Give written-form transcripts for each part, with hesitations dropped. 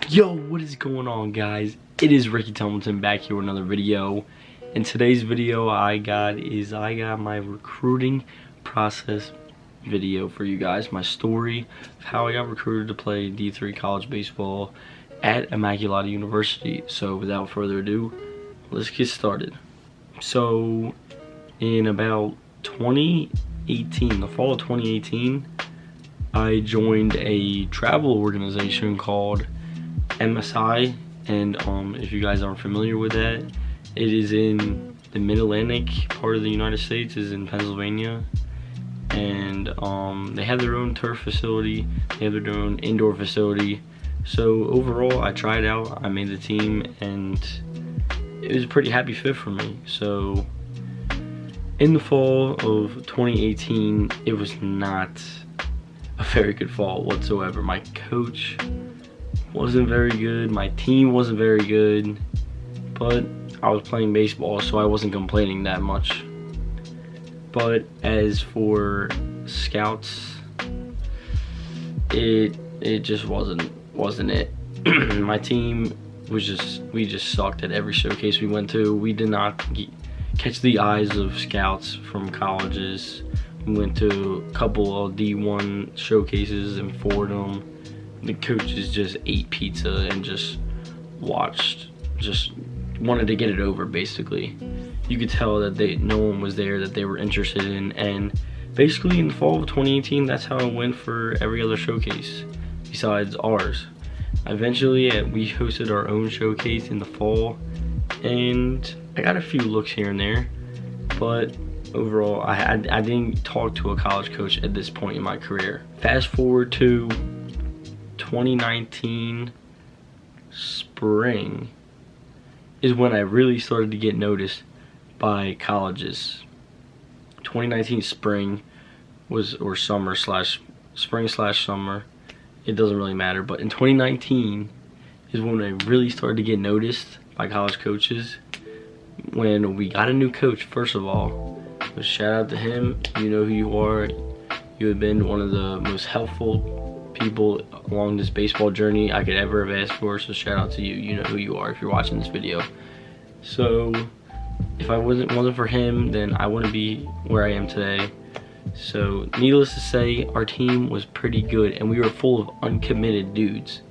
Yo, what is going on, guys? It is Ricky Templeton back here with another video. In today's video I got my recruiting process video for you guys, my story of how I got recruited to play D3 college baseball at Immaculata University. So without further ado, let's get started. So in about 2018, the fall of 2018, I joined a travel organization called MSI, and if you guys aren't familiar with that, it is in the mid-Atlantic part of the United States, is in Pennsylvania, and they have their own turf facility, they have their own indoor facility. So overall, I tried out, I made the team, and it was a pretty happy fit for me. So in the fall of 2018, it was not a very good fall whatsoever. My coach wasn't very good, my team wasn't very good, but I was playing baseball, so I wasn't complaining that much. But as for scouts, it just wasn't it. My team was we just sucked at every showcase we went to. We did not catch the eyes of scouts from colleges. We went to a couple of D1 showcases in Fordham. The coaches just ate pizza and just wanted to get it over, basically. You could tell that no one was there that they were interested in, and basically in the fall of 2018, that's how it went for every other showcase besides ours. Eventually, we hosted our own showcase in the fall, and I got a few looks here and there, but overall, I didn't talk to a college coach at this point in my career. Fast forward to 2019 spring is when I really started to get noticed by colleges. 2019 spring or summer slash spring slash summer, it doesn't really matter, but in 2019 is when I really started to get noticed by college coaches. When we got a new coach, first of all, shout out to him. You know who you are. You have been one of the most helpful people along this baseball journey I could ever have asked for, so shout out to you. You know who you are if you're watching this video. So if I wasn't for him, then I wouldn't be where I am today. So needless to say, our team was pretty good, and we were full of uncommitted dudes.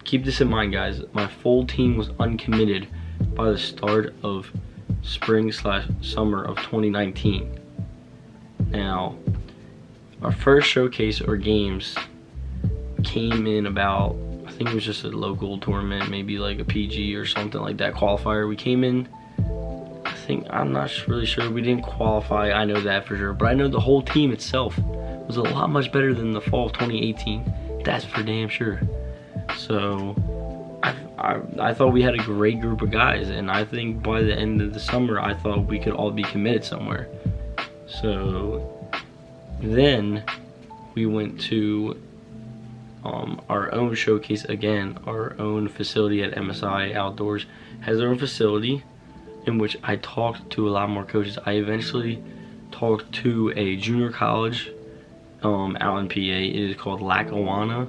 Keep this in mind, guys. My full team was uncommitted by the start of spring slash summer of 2019. Now, our first showcase or games came in about, I think it was just a local tournament, maybe like a PG or something like that, qualifier. We came in, I'm not really sure, we didn't qualify, I know that for sure, but I know the whole team itself was a lot much better than the fall of 2018. That's for damn sure. So I thought we had a great group of guys, and I think by the end of the summer I thought we could all be committed somewhere. So then we went to our own showcase again. Our own facility at MSI Outdoors has their own facility in which I talked to a lot more coaches. I eventually talked to a junior college out in PA. It is called Lackawanna.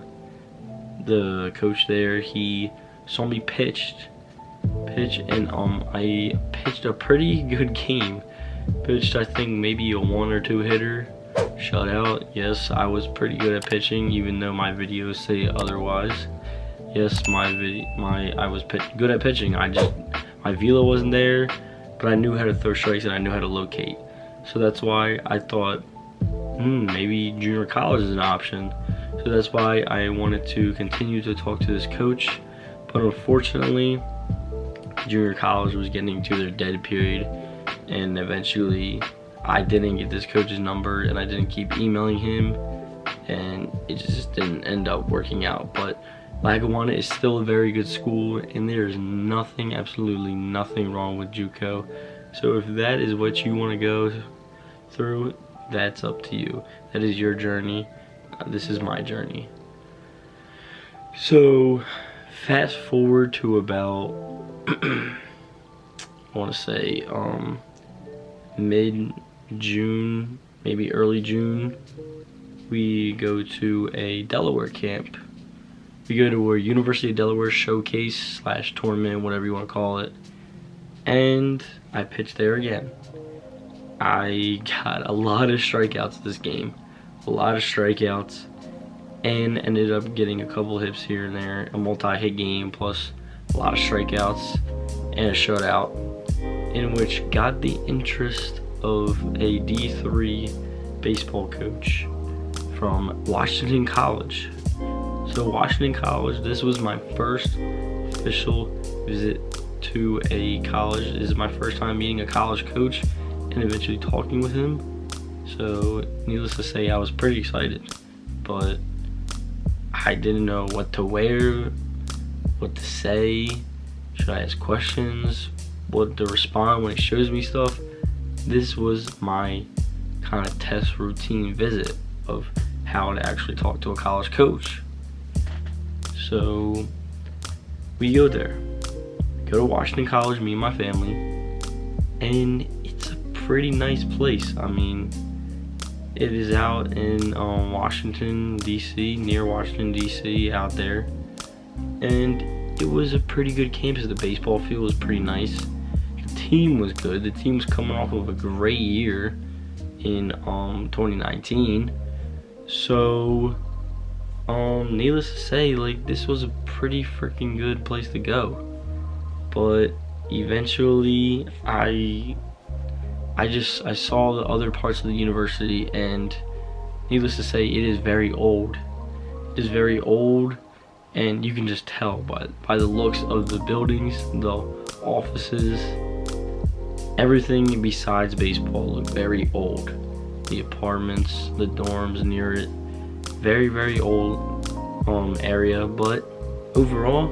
The coach there, he saw me pitch, and I pitched a pretty good game. Pitched, I think, maybe a 1 or 2 hitter. Shutout. Yes, I was pretty good at pitching, even though my videos say otherwise. Yes, I was good at pitching. My velo wasn't there, but I knew how to throw strikes and I knew how to locate. So that's why I thought, maybe junior college is an option. So that's why I wanted to continue to talk to this coach. But unfortunately, junior college was getting to their dead period, and eventually I didn't get this coach's number, and I didn't keep emailing him, and it just didn't end up working out. But Lackawanna is still a very good school, and there's nothing, absolutely nothing wrong with JUCO. So if that is what you want to go through, that's up to you. That is your journey. This is my journey. So fast forward to about I want to say mid-June, maybe early June, we go to a Delaware camp We go to a University of Delaware showcase slash tournament, whatever you want to call it. And I pitched there again. I got a lot of strikeouts this game. A lot of strikeouts. And ended up getting a couple hits here and there. A multi-hit game plus a lot of strikeouts and a shutout, in which got the interest of a D3 baseball coach from Washington College. So Washington College, this was my first official visit to a college. This is my first time meeting a college coach and eventually talking with him. So needless to say, I was pretty excited, but I didn't know what to wear, what to say, should I ask questions, what to respond when he shows me stuff. This was my kind of test routine visit of how to actually talk to a college coach. So we go there, go to Washington College, me and my family, and it's a pretty nice place. I mean, it is out in Washington, D.C., near Washington, D.C., out there. And it was a pretty good campus. The baseball field was pretty nice. The team was good. The team was coming off of a great year in 2019. So, needless to say, like, this was a pretty freaking good place to go. But eventually, I saw the other parts of the university, and needless to say, it is very old. It is very old, and you can just tell by the looks of the buildings, the offices, everything besides baseball looked very old. The apartments, the dorms near it, very, very old area, but overall,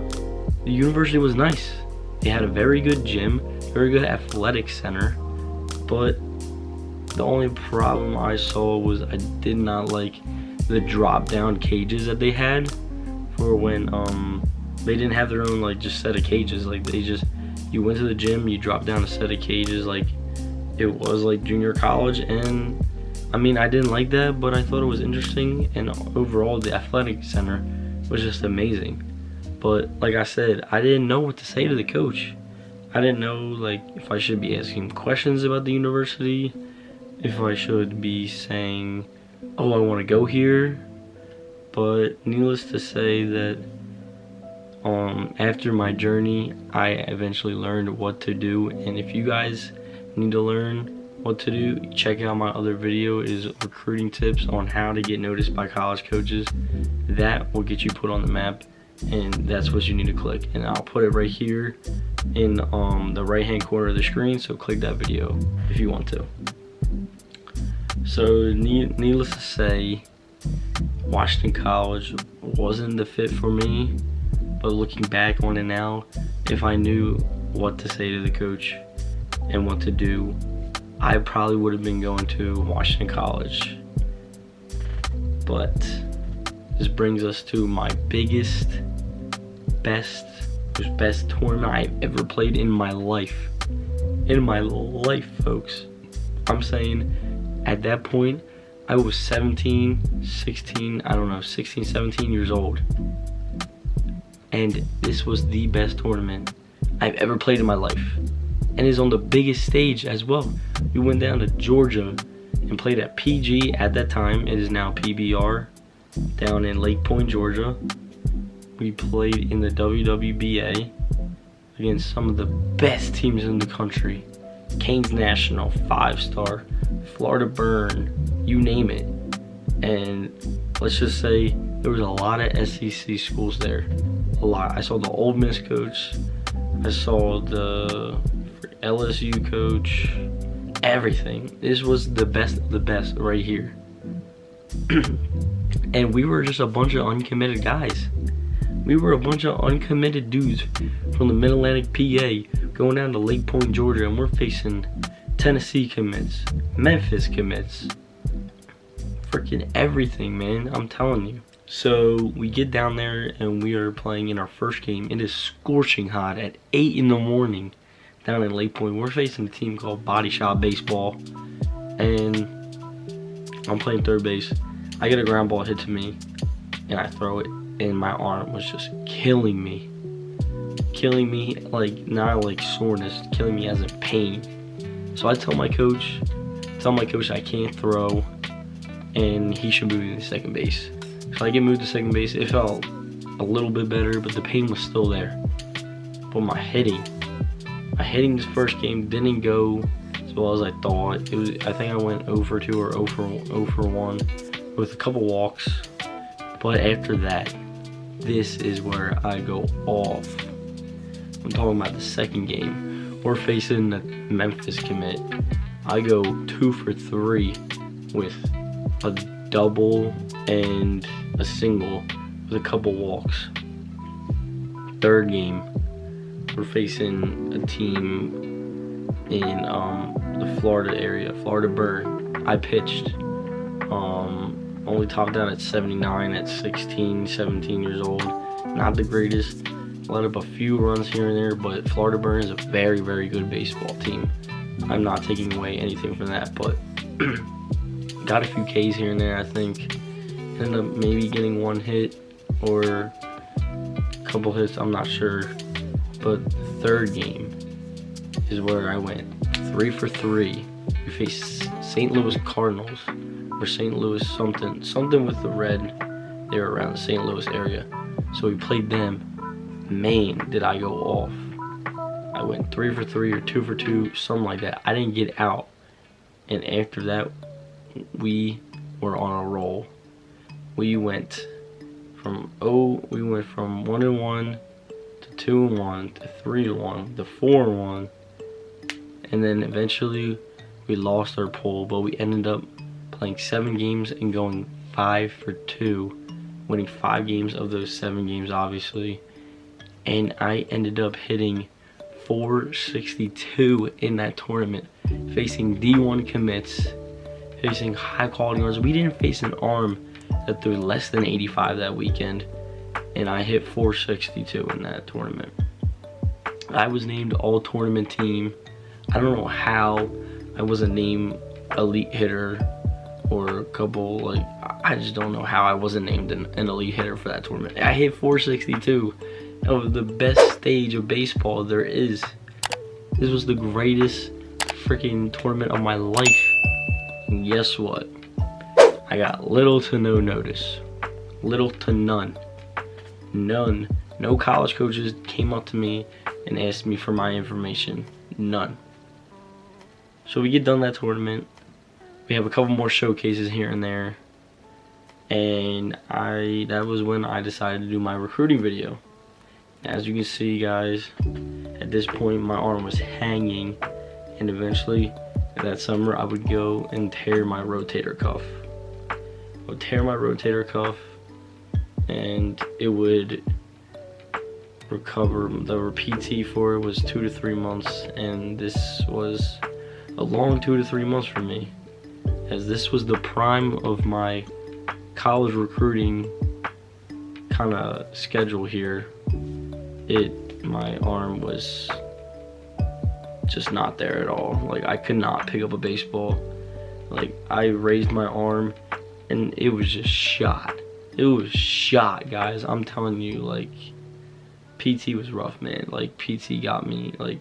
the university was nice. They had a very good gym, very good athletic center. But the only problem I saw was I did not like the drop down cages that they had for when they didn't have their own like just set of cages. Like you went to the gym, you dropped down a set of cages like it was like junior college. And I mean, I didn't like that, but I thought it was interesting, and overall the athletic center was just amazing. But like I said, I didn't know what to say to the coach. I didn't know like if I should be asking questions about the university, if I should be saying, oh, I want to go here. But needless to say that after my journey, I eventually learned what to do. And if you guys need to learn what to do, check out my other video. It is recruiting tips on how to get noticed by college coaches. That will get you put on the map, and that's what you need to click. And I'll put it right here in the right hand corner of the screen, so click that video if you want to. So needless to say, Washington College wasn't the fit for me, but looking back on it now, if I knew what to say to the coach and what to do, I probably would have been going to Washington College. But this brings us to my best tournament I've ever played in my life. In my life, folks. I'm saying at that point, I was 16, 17 years old. And this was the best tournament I've ever played in my life. And it's on the biggest stage as well. We went down to Georgia and played at PG at that time. It is now PBR, down in Lake Point, Georgia. We played in the WWBA against some of the best teams in the country. Canes National, 5-star, Florida Burn, you name it. And let's just say there was a lot of SEC schools there. A lot. I saw the Ole Miss coach. I saw the LSU coach. Everything. This was the best of the best right here. And we were just a bunch of uncommitted guys. We were a bunch of uncommitted dudes from the Mid-Atlantic PA going down to Lake Point, Georgia, and we're facing Tennessee commits, Memphis commits, freaking everything, man. I'm telling you. So we get down there and we are playing in our first game. It is scorching hot at 8 in the morning down in Lake Point. We're facing a team called Body Shop Baseball, and I'm playing third base. I get a ground ball hit to me, and I throw it and my arm was just killing me, like not like soreness, killing me as in pain. So I tell my coach I can't throw, and he should move me to second base. So I get moved to second base. It felt a little bit better, but the pain was still there. But my hitting this first game didn't go as well as I thought. I think I went 0 for 2 or 0 for 1 with a couple walks. But after that, this is where I go off. I'm talking about the second game. We're facing the Memphis commit. I go 2 for 3 with a double and a single with a couple walks. Third game, we're facing a team in the Florida area, Florida Burn. I pitched, only topped out at 79 at 16, 17 years old. Not the greatest. Let up a few runs here and there, but Florida Burn is a very, very good baseball team. I'm not taking away anything from that, but got a few Ks here and there, I think. Ended up maybe getting 1 hit or a couple hits, I'm not sure. But the third game is where I went 3 for 3. We faced St. Louis Cardinals, or St. Louis something with the red. They were around the St. Louis area. So we played them. Man, did I go off. I went 3 for 3 or 2 for 2, something like that. I didn't get out. And after that, we were on a roll. We went from 1-1 to 2-1 to 3-1 to 4-1, and then eventually we lost our poll, but we ended up playing 7 games and going 5 for 2, winning 5 games of those 7 games, obviously. And I ended up hitting 462 in that tournament, facing D1 commits, facing high quality arms. We didn't face an arm that threw less than 85 that weekend, and I hit 462 in that tournament. I was named all tournament team. I don't know how I wasn't named elite hitter or a couple, like, I just don't know how I wasn't named an elite hitter for that tournament. I hit 462 of the best stage of baseball there is. This was the greatest freaking tournament of my life. And guess what? I got little to no notice. Little to none. None. No college coaches came up to me and asked me for my information. None. So we get done that tournament. We have a couple more showcases here and there. And that was when I decided to do my recruiting video. As you can see, guys, at this point my arm was hanging, and eventually that summer I would go and tear my rotator cuff. I would tear my rotator cuff and it would recover. The PT for it was 2 to 3 months, and this was a long 2 to 3 months for me, as this was the prime of my college recruiting kind of schedule here. My arm was just not there at all. Like, I could not pick up a baseball. Like, I raised my arm and it was just shot. It was shot, guys. I'm telling you, like, PT was rough, man. Like, PT got me, like,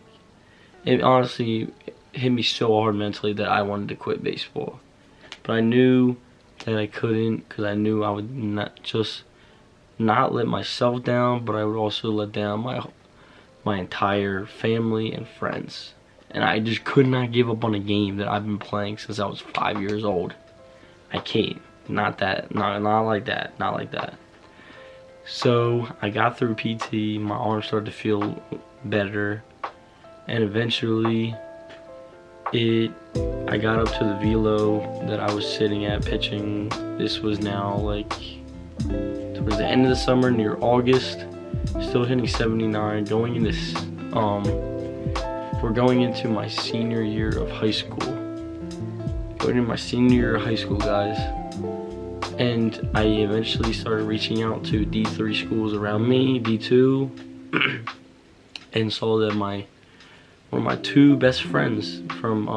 it honestly hit me so hard mentally that I wanted to quit baseball. But I knew that I couldn't, because I knew I would not let myself down, but I would also let down my entire family and friends. And I just could not give up on a game that I've been playing since I was 5 years old. I can't. Not like that. So I got through PT, my arm started to feel better, and eventually I got up to the velo that I was sitting at pitching. This was now like towards the end of the summer, near August, still hitting 79, going in this, we're going into my senior year of high school. Going into my senior year of high school, guys. And I eventually started reaching out to D3 schools around me, D2, and saw that one of my 2 best friends from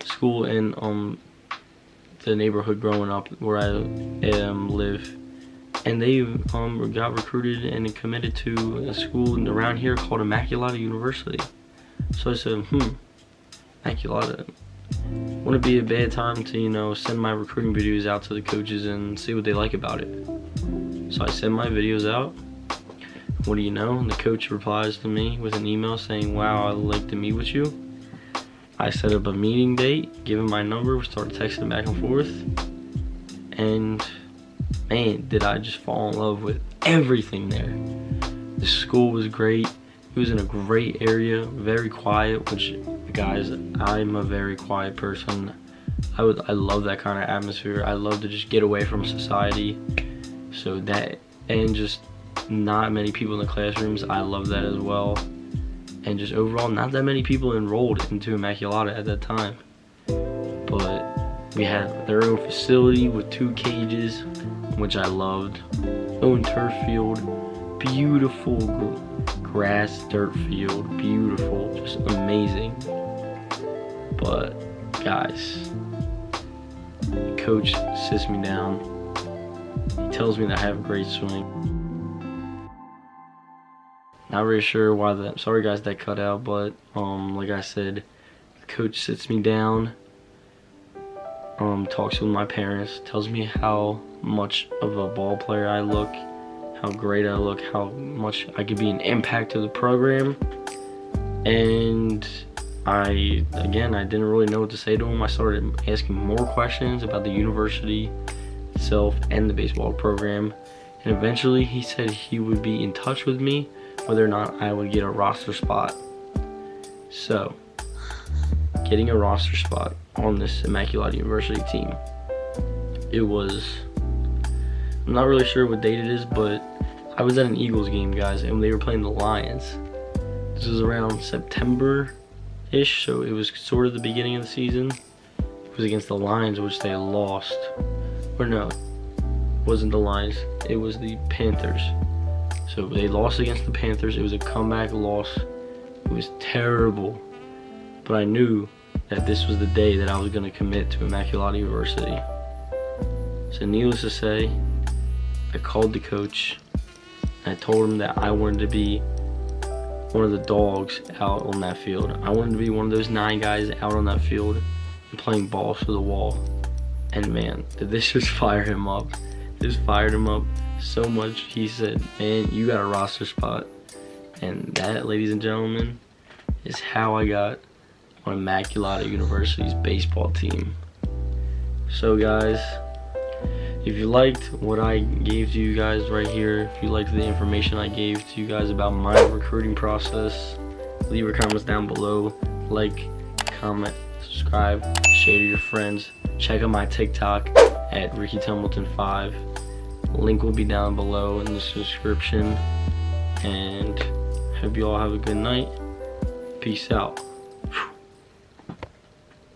school and the neighborhood growing up where I live, and they got recruited and committed to a school around here called Immaculata University. So I said, Immaculata, wouldn't it be a bad time to, you know, send my recruiting videos out to the coaches and see what they like about it? So I send my videos out. What do you know? And the coach replies to me with an email saying, wow, I'd like to meet with you. I set up a meeting date, give him my number, we started texting back and forth. And man, did I just fall in love with everything there. The school was great. It was in a great area, very quiet, which, guys, I'm a very quiet person. I love that kind of atmosphere. I love to just get away from society. So that, and just not many people in the classrooms, I love that as well. And just overall, not that many people enrolled into Immaculata at that time. But we had their own facility with 2 cages, which I loved. Own turf field, beautiful grass, dirt field, beautiful, just amazing. But guys, the coach sits me down. He tells me that I have a great swing. Not really sure why that, sorry guys that cut out, but like I said, the coach sits me down, talks with my parents, tells me how much of a ball player I look, how great I look, how much I could be an impact to the program. And I didn't really know what to say to him. I started asking more questions about the university itself and the baseball program. And eventually he said he would be in touch with me whether or not I would get a roster spot. So, getting a roster spot on this Immaculata University team, it was, I'm not really sure what date it is, but I was at an Eagles game, guys, and they were playing the Lions. This was around September-ish, so it was sort of the beginning of the season. It was against the Lions, which they lost. Or no, it wasn't the Lions, it was the Panthers. So they lost against the Panthers. It was a comeback loss. It was terrible. But I knew that this was the day that I was going to commit to Immaculata University. So needless to say, I called the coach. I told him that I wanted to be one of the dogs out on that field. I wanted to be one of those 9 guys out on that field and playing balls to the wall. And man, this just fired him up. This fired him up so much. He said, man, you got a roster spot. And that, ladies and gentlemen, is how I got on Immaculata University's baseball team. So guys, if you liked what I gave to you guys right here, if you liked the information I gave to you guys about my recruiting process, leave your comments down below. Like, comment, subscribe, share to your friends. Check out my TikTok at RickyTempleton5. Link will be down below in the description. And hope you all have a good night. Peace out.